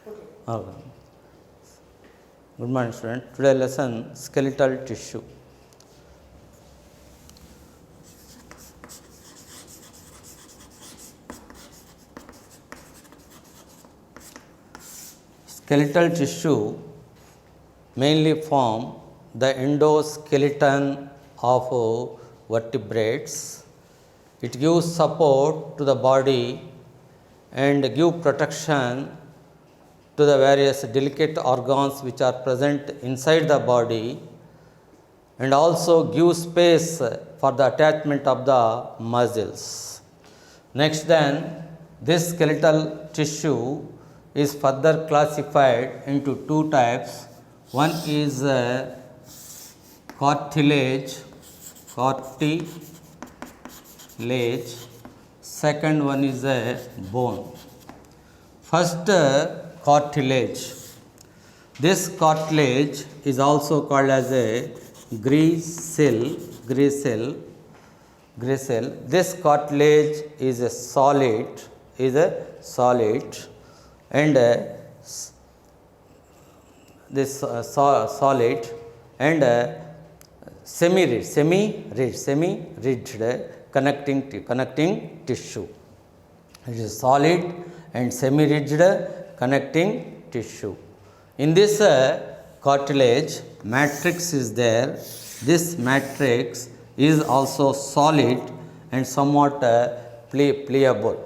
Okay. Good morning, student. Today lesson skeletal tissue. Skeletal tissue mainly form the endoskeleton of vertebrates. It gives support to the body and give protection to the various delicate organs which are present inside the body, and also give space for the attachment of the muscles. Next then, this skeletal tissue is further classified into two types. One is cartilage, second one is a bone. First, cartilage. This cartilage is also called as a gracile. This cartilage is a solid, and this solid and semi-rigid connecting tissue. It is solid and semi-rigid connecting tissue. In this cartilage, matrix is there. This matrix is also solid and somewhat pliable.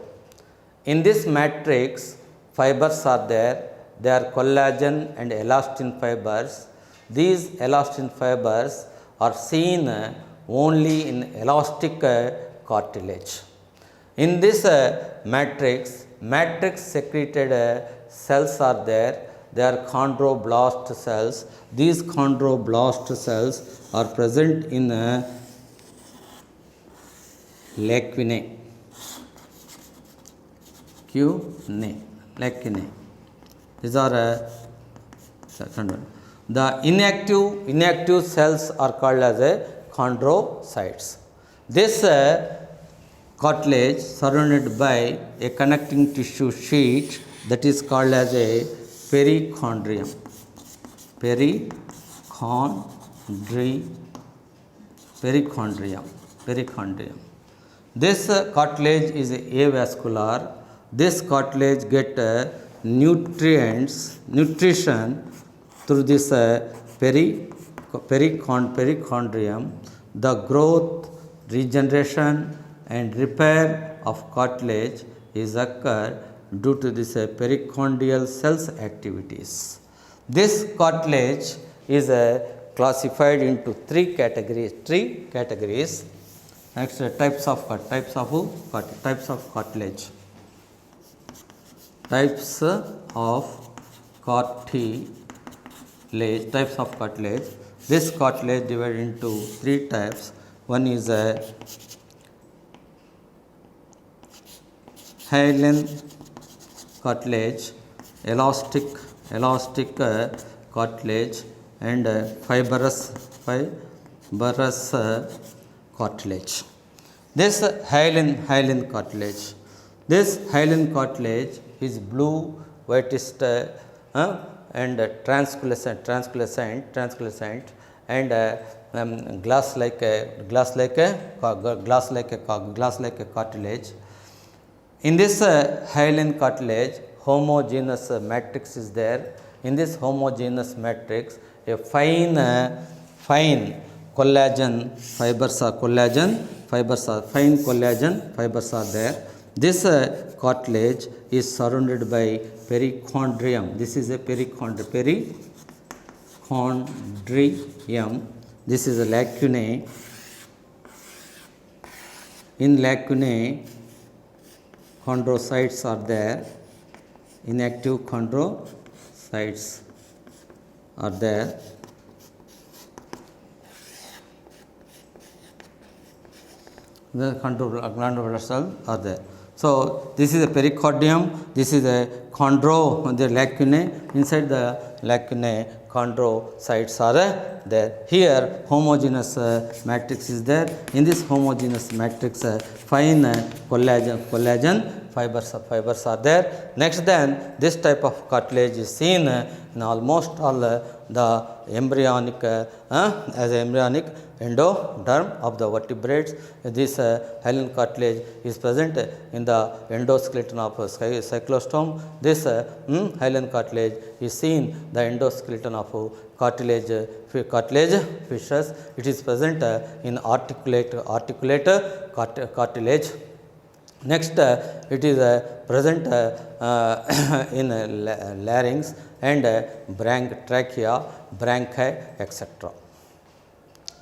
In this matrix, fibers are there. They are collagen and elastin fibers. These elastin fibers are seen only in elastic cartilage. In this matrix secreted cells are there. They are chondroblast cells. These chondroblast cells are present in lacunae. These are second one. The inactive cells are called as chondrocytes. This cartilage surrounded by a connecting tissue sheet that is called as a perichondrium. This cartilage is avascular. This cartilage get nutrition through this perichondrium. The growth, regeneration and repair of cartilage is occur due to this perichondrial cells activities. This cartilage is classified into three categories. Next, types of cartilage. Types of cartilage. This cartilage divided into three types. One is hyaline cartilage, elastic cartilage, and fibrous cartilage. This hyaline cartilage. This hyaline cartilage is blue, whitish and translucent and glass like a cartilage. In this hyaline cartilage, homogeneous matrix is there. In this homogeneous matrix, a fine collagen fibers are there. This cartilage is surrounded by perichondrium. This is a perichondrium. This is a lacunae. In lacunae, chondrocytes are there. Inactive chondrocytes are there. The glandular cells are there. So this is a pericardium. This is a the lacunae, inside the lacunae chondrocytes are there. Here homogeneous matrix is there. In this homogeneous matrix fine collagen fibers are there. Next then this type of cartilage is seen in almost all the embryonic as embryonic endoderm of the vertebrates. This hyaline cartilage is present in the endoskeleton of cyclostome. This hyaline cartilage is seen the endoskeleton of cartilage fishes. It is present in articulate cartilage. Next, it is present in larynx and trachea, bronchi, etc.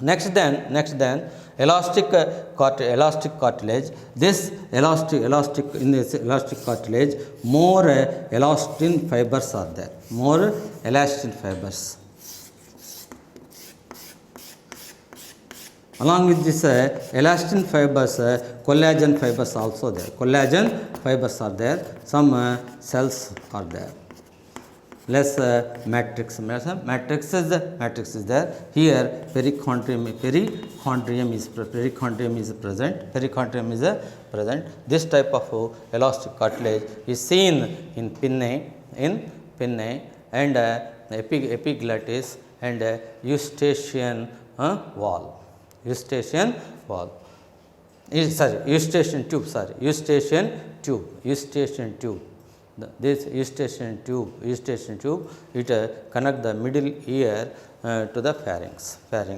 Next then elastic cartilage. This elastic cartilage, more elastin fibers are there. More elastin fibers. Along with this elastin fibers, collagen fibers also there. Collagen fibers are there. Some cells are there. Less matrix is there. Here perichondrium is present. Perichondrium is present. This type of elastic cartilage is seen in pinnae and epiglottis and eustachian wall. Eustachian tube. This eustachian tube, it connect the middle ear to the pharynx. That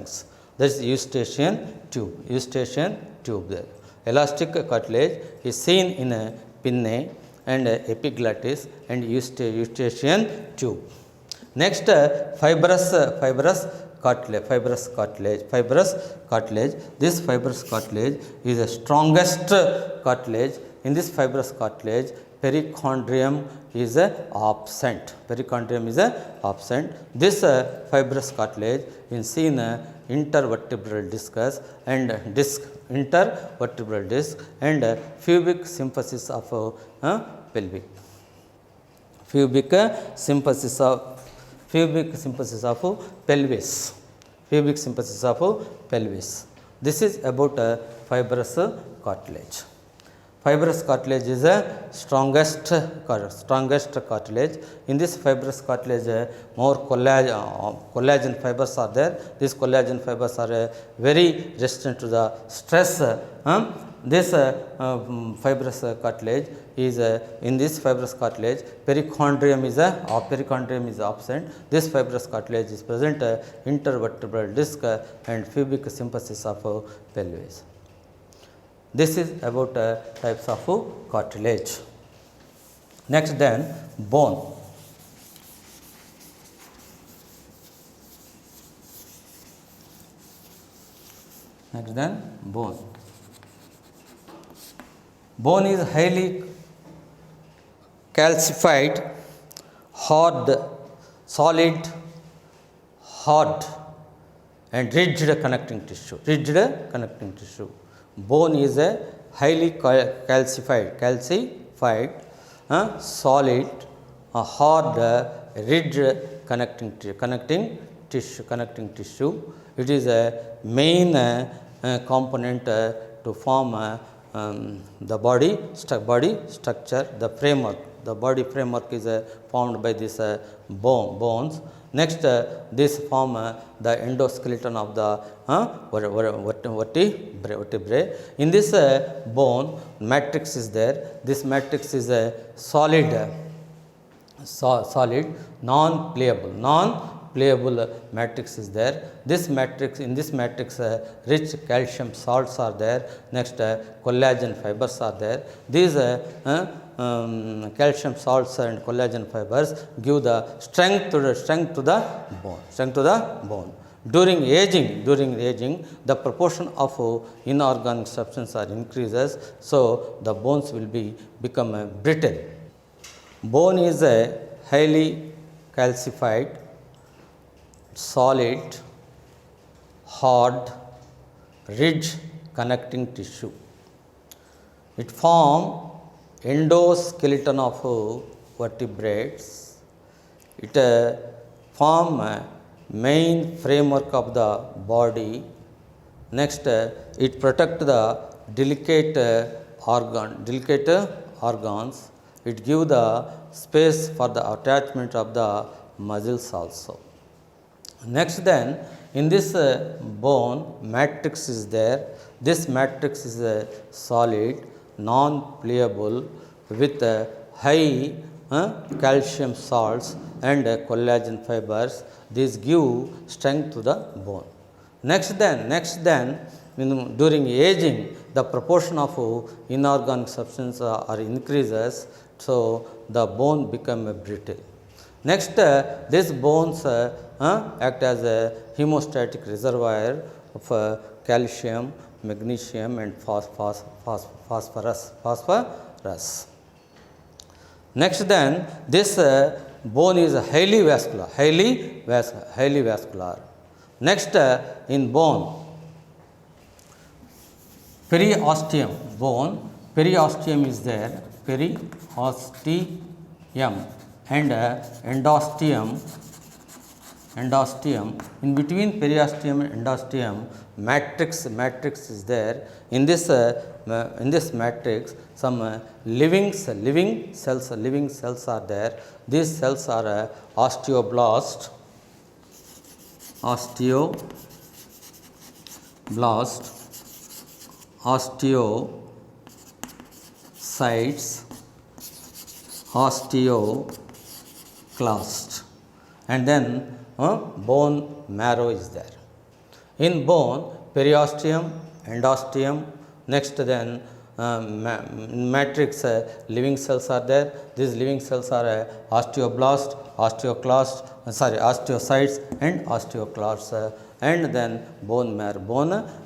is eustachian tube there. Elastic cartilage is seen in a pinnae and epiglottis and eustachian tube. Next, fibrous cartilage. This fibrous cartilage is the strongest cartilage. In this fibrous cartilage, perichondrium is absent. This fibrous cartilage is seen intervertebral disc and pubic symphysis of pelvic. Pubic symphysis of pelvis. This is about fibrous cartilage. Fibrous cartilage is the strongest cartilage. In this fibrous cartilage, more collagen fibers are there. These collagen fibers are very resistant to the stress. This fibrous cartilage is in this fibrous cartilage, perichondrium is absent. This fibrous cartilage is present intervertebral disc and pubic symphysis of pelvis. This is about types of cartilage. Next then bone. Bone is highly calcified, solid, hard and rigid connecting tissue. Bone is a highly calcified, solid, hard, rigid connecting tissue. It is a main component to form the body structure, the framework. The body framework is formed by this bones. Next, this form the endoskeleton of the vertebrae. In this bone, matrix is there. This matrix is a solid, non-pliable matrix is there. In this matrix, rich calcium salts are there. Next, collagen fibers are there. These calcium salts and collagen fibers give the strength to the bone. During aging, the proportion of inorganic substance are increases, so the bones will become brittle. Bone is a highly calcified, solid, hard, ridge connecting tissue. It forms endoskeleton of vertebrates. It form a main framework of the body. Next, it protect the delicate organs. It give the space for the attachment of the muscles also. Next then, in this bone, matrix is there. This matrix is solid, non-pliable, with high calcium salts and collagen fibers. These give strength to the bone. Next then, during aging, the proportion of inorganic substance are increases, so the bone become brittle. Next, these bones act as a hemostatic reservoir of calcium, magnesium and phosphorus. Next then, this bone is highly vascular. Next, in bone, periosteum, periosteum is there, periosteum and endosteum. In between periosteum and endosteum, matrix is there. In this matrix, some living cells are there. These cells are osteoblasts, osteocytes, osteoclast, and then bone marrow is there. In bone, periosteum, endosteum. Next then, matrix living cells are there. These living cells are osteoblasts, osteocytes and osteoclasts, and then bone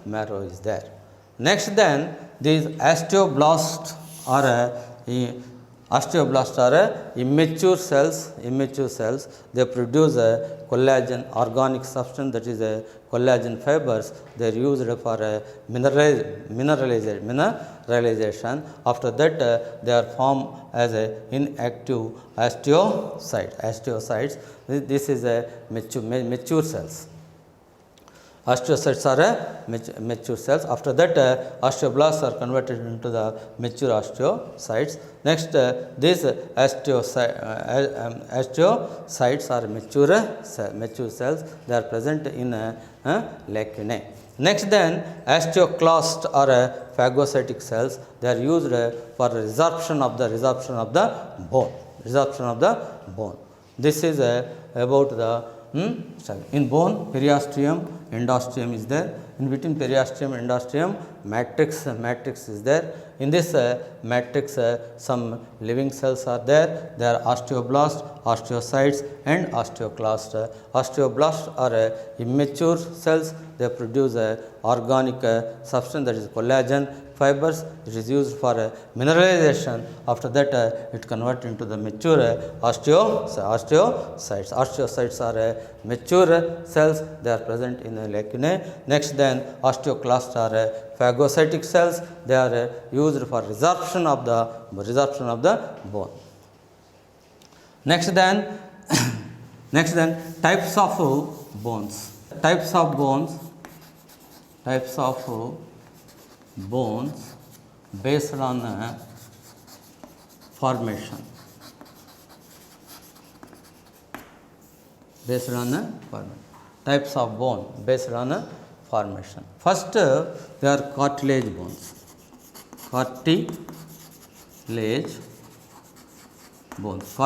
marrow is there. Next then, these osteoblasts are immature cells. They produce a collagen organic substance, that is a collagen fibers. They are used for mineralization. After that, they are formed as a inactive osteocytes. This is a mature cells. Osteocytes are mature cells. After that, osteoblasts are converted into the mature osteocytes. Next, these osteocytes are mature cells. They are present in lacunae. Next, then, osteoclasts are phagocytic cells. They are used for resorption of the bone. This is about the in bone, periosteum, endosteum is there. In between periosteum and endosteum, matrix is there. In this matrix, some living cells are there. They are osteoblasts, osteocytes and osteoclasts. Osteoblasts are immature cells. They produce organic substance, that is collagen fibers. It is used for mineralization. After that, it converts into the mature osteocytes. Osteocytes are mature cells. They are present in the lacunae. Next, then, osteoclasts are phagocytic cells. They are used for resorption of the bone. Next, then, types of bones. Types of bones based on formation. Types of bone based on formation. First, they are cartilage bones. Cartilage bones.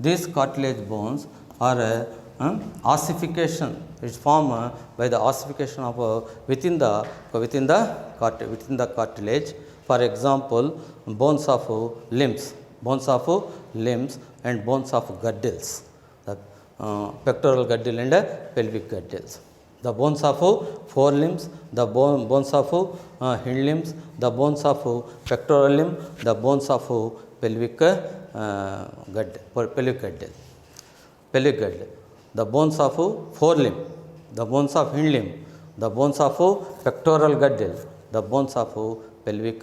These cartilage bones are ossification. It is formed by the ossification of within the cartilage. For example, bones of limbs and bones of girdles, the pectoral girdle and pelvic girdles. The bones of forelimbs, the bones of hind limbs, the bones of pectoral limb, the bones of pelvic girdle. The bones of forelimb, the bones of hind limb, the bones of pectoral girdle, the bones of pelvic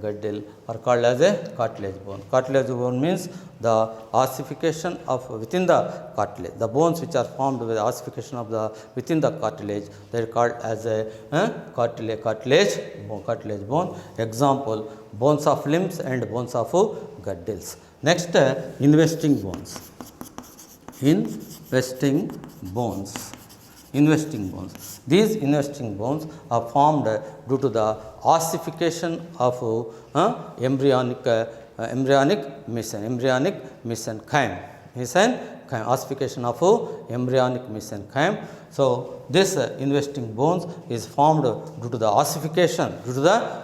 girdle are called as a cartilage bone. Cartilage bone means the ossification of within the cartilage. The bones which are formed with ossification of the within the cartilage, they are called as a cartilage bone. Example, bones of limbs and bones of girdles. Next, investing bones. Investing bones. These investing bones are formed due to the ossification of embryonic mesenchyme. Ossification of embryonic mesenchyme. So this investing bones is formed due to the ossification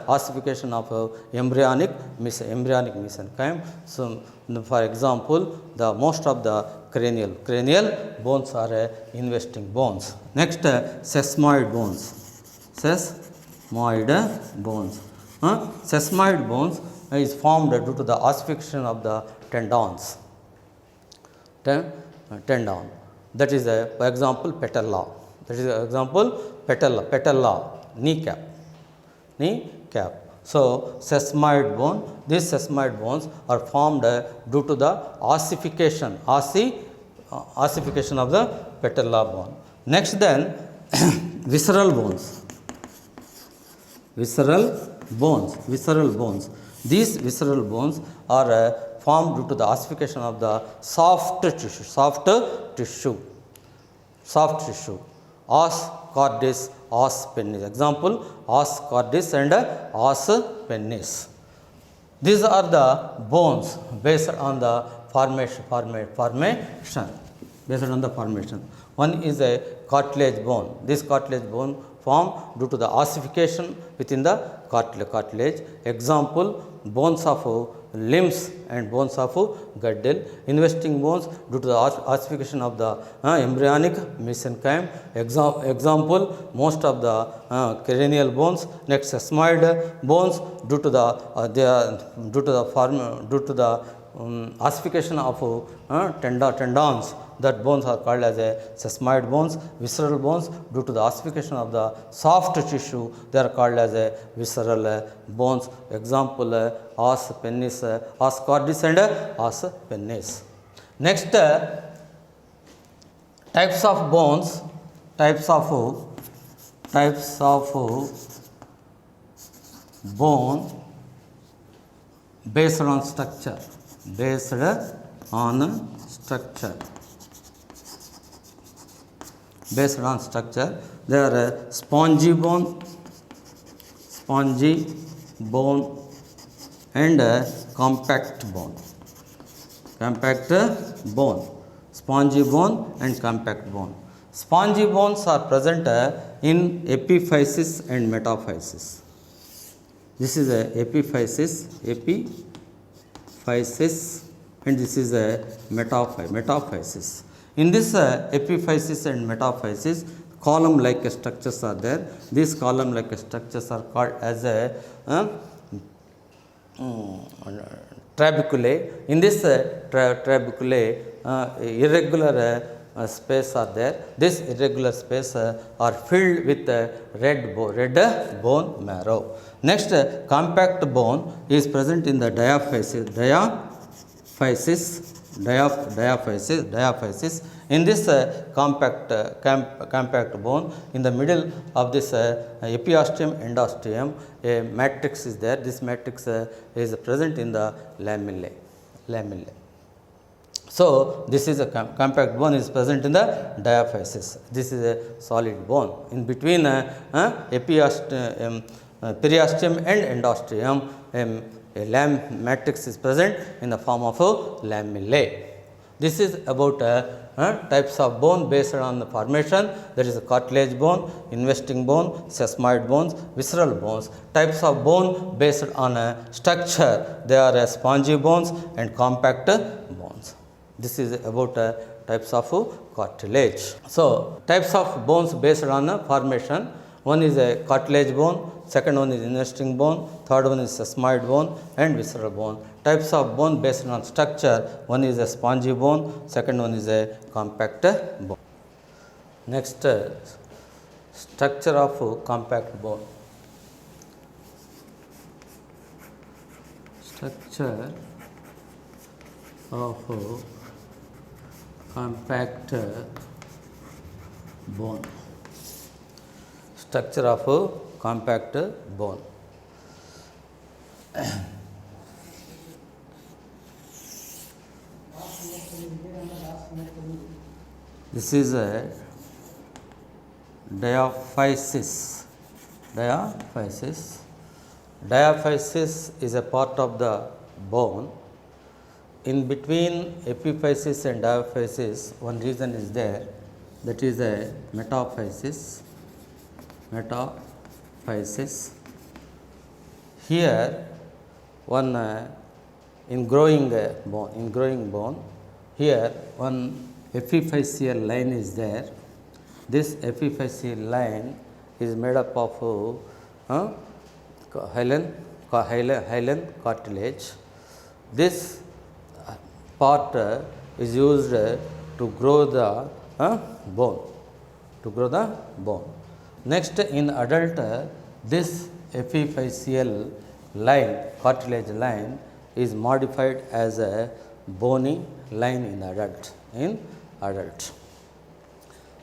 of embryonic mesenchyme. So for example, the most of the cranial bones are investing bones. Next, sesamoid bones. Sesamoid bones is formed due to the ossification of the tendons. Tendon. That is for example patella. Kneecap. So sesamoid bone. These sesamoid bones are formed due to the ossification of the patella bone. Next, then visceral bones. These visceral bones are formed due to the ossification of the soft tissue. Os cordis, os pennis. Example, os cordis and os pennis. These are the bones based on the formation. One is a cartilage bone. This cartilage bone formed due to the ossification within the cartilage. Example, bones of limbs and bones of girdle. Investing bones due to the ossification of the embryonic mesenchyme. Example, most of the cranial bones. Next, sesamoid bones due to the ossification of tendons. That bones are called as a sesamoid bones. Visceral bones due to the ossification of the soft tissue, they are called as a visceral bones. Example, os pennis, os cordis and os pennis. Next, types of bones. Types of bone based on structure. There are spongy bone and compact bone. Spongy bone and compact bone. Spongy bones are present in epiphysis and metaphysis. This is a epiphysis, and this is a metaphysis. In this epiphysis and metaphysis, column-like structures are there. These column-like structures are called as a trabeculae. In this trabeculae, irregular space are there. This irregular space are filled with red bone marrow. Next, compact bone is present in the diaphysis. In this compact bone, in the middle of this epiosteum endosteum, a matrix is there. This matrix is present in the lamellae. So this is a compact bone is present in the diaphysis. This is a solid bone. In between periosteum and endosteum, a matrix is present in the form of lamellae. This is about types of bone based on the formation. That is a cartilage bone, investing bone, sesamoid bones, visceral bones. Types of bone based on structure. They are spongy bones and compact bones. This is about types of cartilage. So types of bones based on formation. One is a cartilage bone, second one is investing bone, third one is sesamoid bone and visceral bone. Types of bone based on structure. One is a spongy bone, second one is a compact bone. Next, structure of compact bone. Structure of compact bone. Structure of compact bone. This is a diaphysis. Diaphysis. Diaphysis is a part of the bone. In between epiphysis and diaphysis, one region is there, that is a metaphysis. Metaphysis. Here, one in growing bone, here one epiphyseal line is there. This epiphyseal line is made up of hyaline cartilage. This part is used to grow the bone. Next, in adult, this epiphyseal line, cartilage line, is modified as a bony line in adult.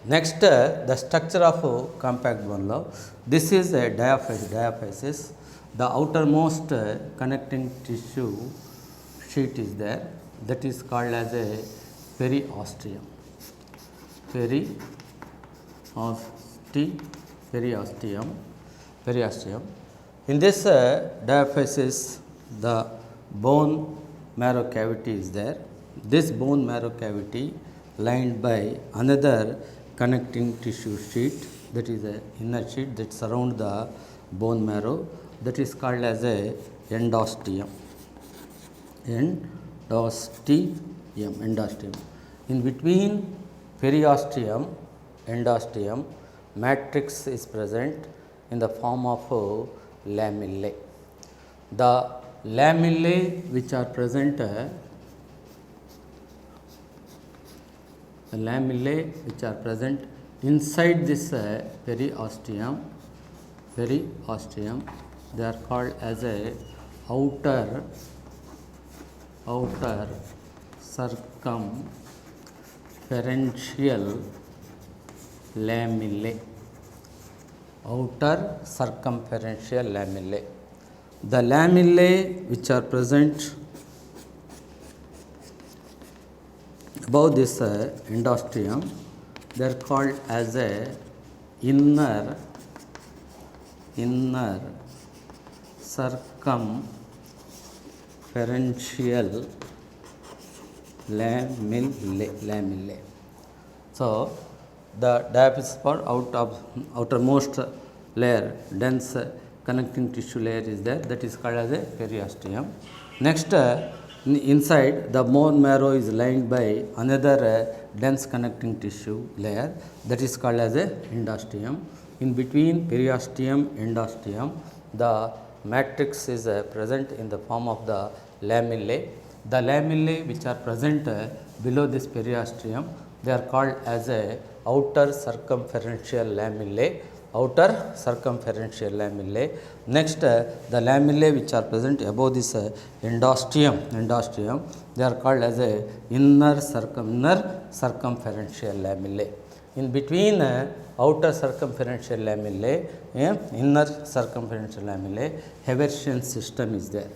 Next, the structure of compact bone. This is a diaphysis. The outermost connecting tissue sheet is there, that is called as a periosteum. Periosteum. In this diaphysis, the bone marrow cavity is there. This bone marrow cavity lined by another connecting tissue sheet, that is a inner sheet that surround the bone marrow, that is called as a endosteum. Endosteum. In between periosteum, endosteum, matrix is present in the form of lamellae. The lamellae which are present inside this periosteum, they are called as a outer circumferential lamellae. The lamellae which are present above this endosteum, they are called as a inner circumferential lamellae. So, the diaphysis part outermost layer, dense connecting tissue layer is there, that is called as a periosteum. Next, inside the bone marrow is lined by another dense connecting tissue layer, that is called as a endosteum. In between periosteum, endosteum, the matrix is present in the form of the lamellae. The lamellae which are present below this periosteum, they are called as a outer circumferential lamellae. Next, the lamellae which are present above this endosteum, they are called as a inner circumferential lamellae. In between outer circumferential lamellae, inner circumferential lamellae, Haversian system is there.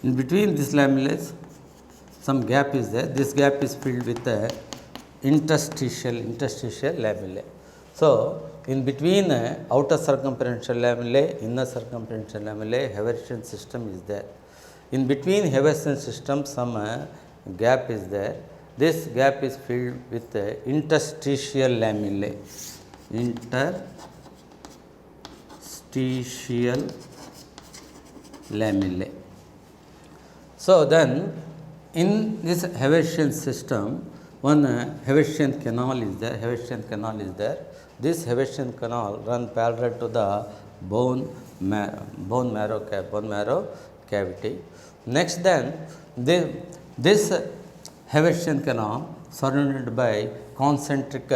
In between these lamellae, some gap is there. This gap is filled with the interstitial lamellae. So, in between outer circumferential lamellae, inner circumferential lamellae, Haversian system is there. In between Haversian system, some gap is there. This gap is filled with the interstitial lamellae. Interstitial lamellae. So, then in this Haversian system, one Haversian canal is there. This Haversian canal run parallel to the bone marrow cavity. Next, then this Haversian canal surrounded by concentric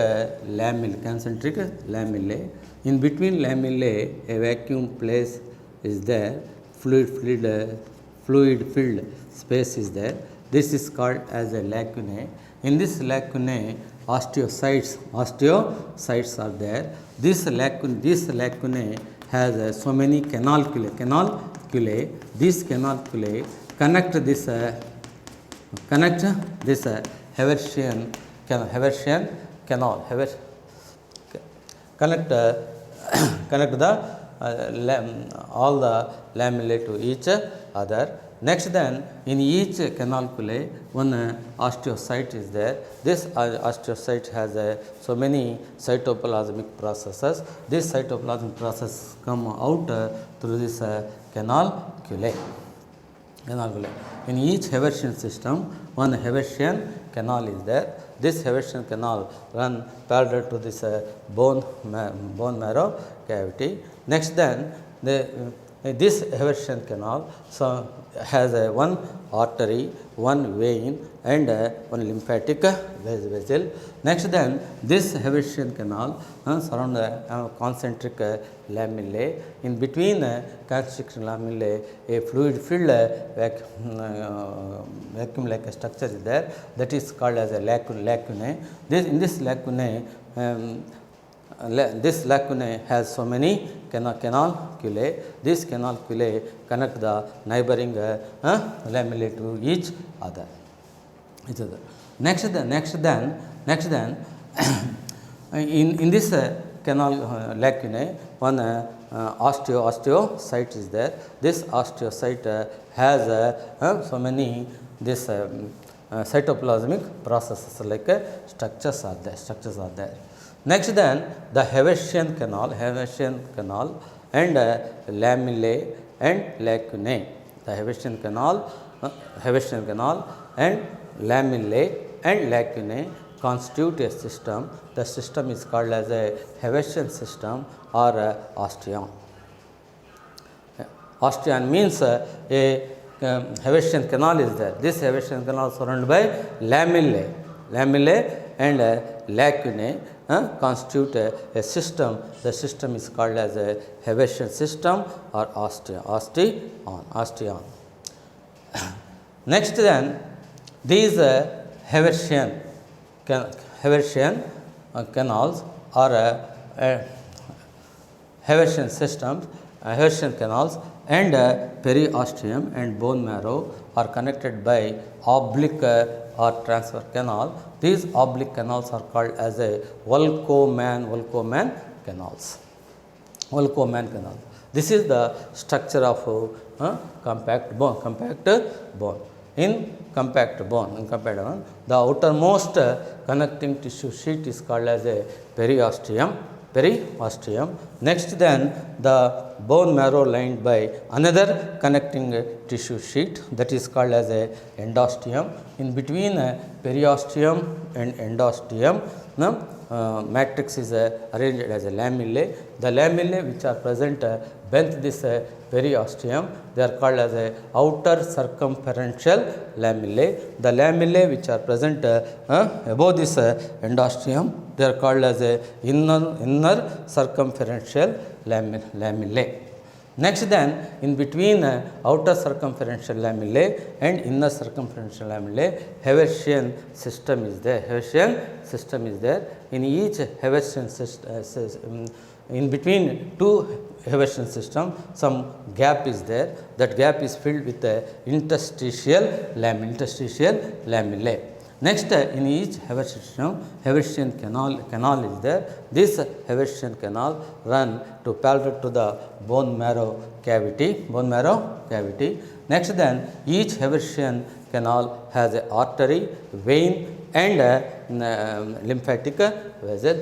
lamellae. In between lamellae, a vacuum place is there. Fluid filled space is there. This is called as a lacunae. In this lacunae, osteocytes are there. This lacunae has so many canaliculae. These canaliculae connect this Haversian canal. Connect the all the lamellae to each other. Next, then in each canalicule, one osteocyte is there. This osteocyte has so many cytoplasmic processes. This cytoplasmic process come out through this canalicule. In each Haversian system, one Haversian canal is there. This Haversian canal run parallel to this bone marrow cavity. Next, then this Haversian canal has one artery, one vein, and one lymphatic vessel. Next, then this Haversian canal surround concentric lamellae. In between concentric lamellae, a fluid-filled vacuum-like structure is there. That is called as a lacunae. In this lacunae, this lacunae has so many canaliculae. These canaliculae connect the neighboring lamellae to each other. Next, in this canal lacunae, one osteocyte is there. This osteocyte has so many this cytoplasmic processes like structures are there. Next, then the Haversian canal and lamellae and lacunae. The Haversian canal and lamellae and lacunae constitute a system. The system is called as a Haversian system or osteon. Osteon means a Haversian canal is there. This Haversian canal is surrounded by lamellae and lacunae constitute a system. The system is called as a Haversian system or osteon. Next, then these Haversian canals or Haversian systems, Haversian canals and periosteum and bone marrow are connected by oblique or transverse canal. These oblique canals are called as a Volkmann canals. This is the structure of compact bone. In compact bone, the outermost connecting tissue sheet is called as a periosteum. Next, then the bone marrow lined by another connecting tissue sheet, that is called as a endosteum. In between periosteum and endosteum, matrix is arranged as a lamellae. The lamellae which are present beneath this periosteum, they are called as a outer circumferential lamellae. The lamellae which are present above this endosteum, they are called as a inner circumferential lamellae. Next, then in between outer circumferential lamellae and inner circumferential lamellae, Haversian system is there. In each Haversian in between two Haversian system, some gap is there. That gap is filled with the interstitial lamellae. Next, in each Haversian system, Haversian canal is there. This Haversian canal run to parallel to the bone marrow cavity. Next, then each Haversian canal has a artery, vein, and lymphatic vessel.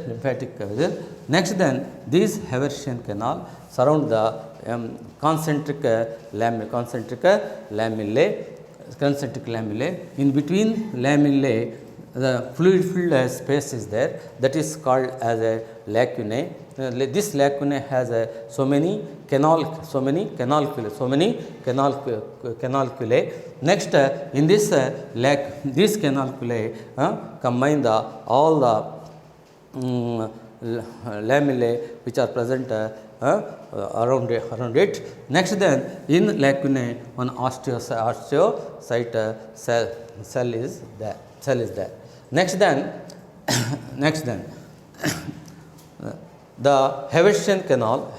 Next, then these Haversian canal surround the concentric lamellae. In between lamellae, the fluid-filled space is there, that is called as a lacunae. This lacunae has so many canaliculae. Next, in this these canaliculae combine all the lamellae which are present around it. Next, then in lacunae one osteocyte cell is there. Next, then the Haversian canal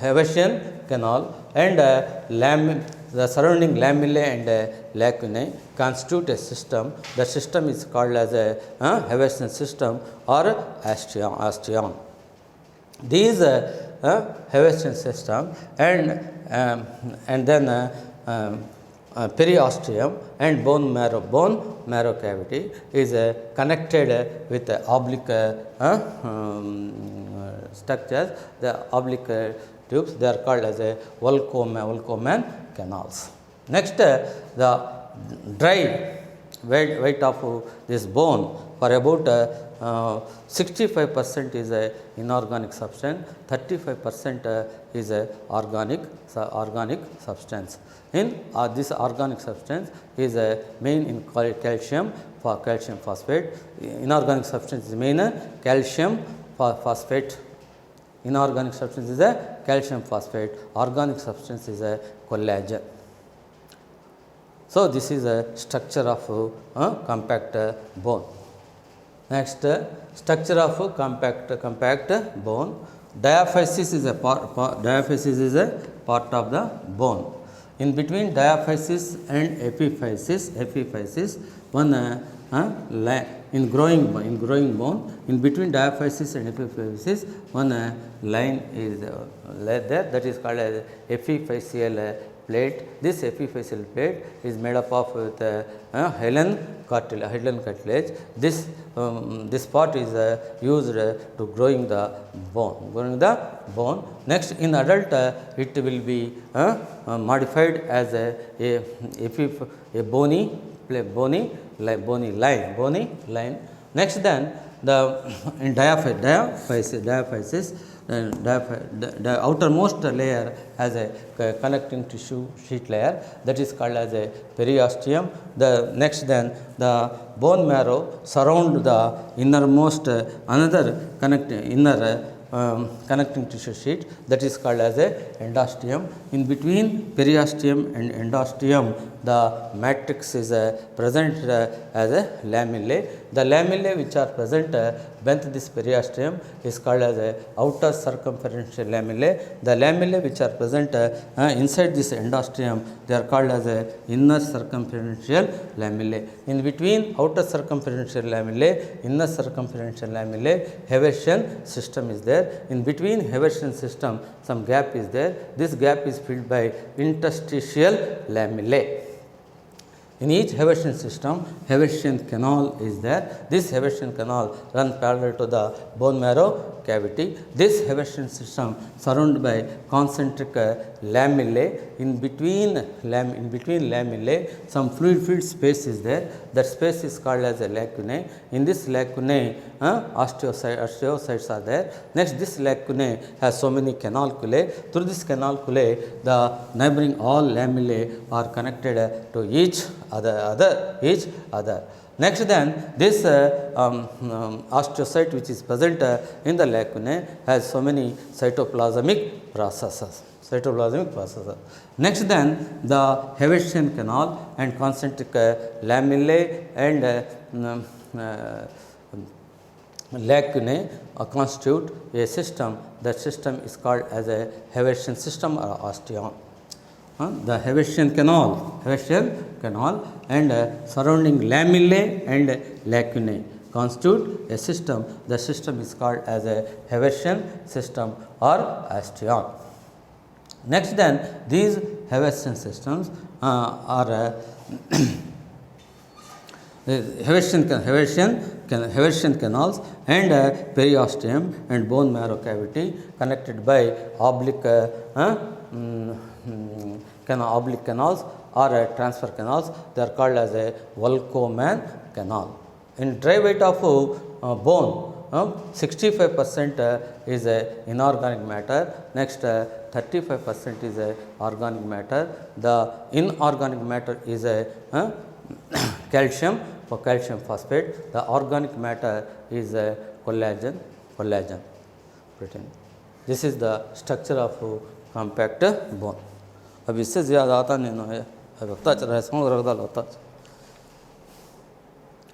and the surrounding lamellae and lacunae constitute a system. The system is called as a Haversian system or osteon. These Haversian system and then periosteum and bone marrow cavity is connected with oblique structures. The oblique tubes, they are called as a Volkmann canals. Next, the dry weight of this bone for about 65% is a inorganic substance, 35% is a organic substance. In this organic substance is main in calcium phosphate. Inorganic substance is main calcium phosphate. Inorganic substance is a calcium phosphate. Organic substance is a collagen. So this is a structure of compact bone. Next, structure of compact bone. Diaphysis is a part of the bone. In between diaphysis and epiphysis, one in growing bone, in between diaphysis and epiphysis, one line is there, that is called as epiphyseal plate. This epiphyseal plate is made up of hyaline cartilage. This part is used to growing the bone. Next, in adult, it will be modified as a bony line. Next, then in diaphysis, the outermost layer has a connecting tissue sheet layer, that is called as a periosteum. The next, then the bone marrow surround the innermost another connecting tissue sheet, that is called as a endosteum. In between periosteum and endosteum, the matrix is present as a lamellae. The lamellae which are present beneath this periosteum is called as a outer circumferential lamellae. The lamellae which are present inside this endosteum, they are called as a inner circumferential lamellae. In between outer circumferential lamellae, inner circumferential lamellae, Haversian system is there. In between Haversian system, some gap is there. This gap is filled by interstitial lamellae. In each Haversian system, Haversian canal is there. This Haversian canal runs parallel to the bone marrow cavity. This Haversian system surrounded by concentric lamellae. In between lamellae, some fluid-filled space is there. That space is called as a lacunae. In this lacunae, osteocytes are there. Next, this lacunae has so many canaliculae. Through this canaliculae, the neighboring all lamellae are connected to each other. Next, then this osteocyte which is present in the lacunae has so many cytoplasmic processes. Next, then the Haversian canal and concentric lamellae and lacunae constitute a system. That system is called as a Haversian system or osteon. The Haversian canal and surrounding lamellae and lacunae constitute a system. The system is called as a Haversian system or osteon. Next, then, these Haversian systems are Haversian canals and periosteum and bone marrow cavity connected by oblique canals or transfer canals. They are called as a Volkmann canal. In dry weight of bone, 65% is inorganic matter. Next, 35% is organic matter. The inorganic matter is calcium for calcium phosphate. The organic matter is collagen protein. This is the structure of compact bone. अब इससे ज़्यादा आता नहीं है, अब होता चल रहा है, समझ रहा होता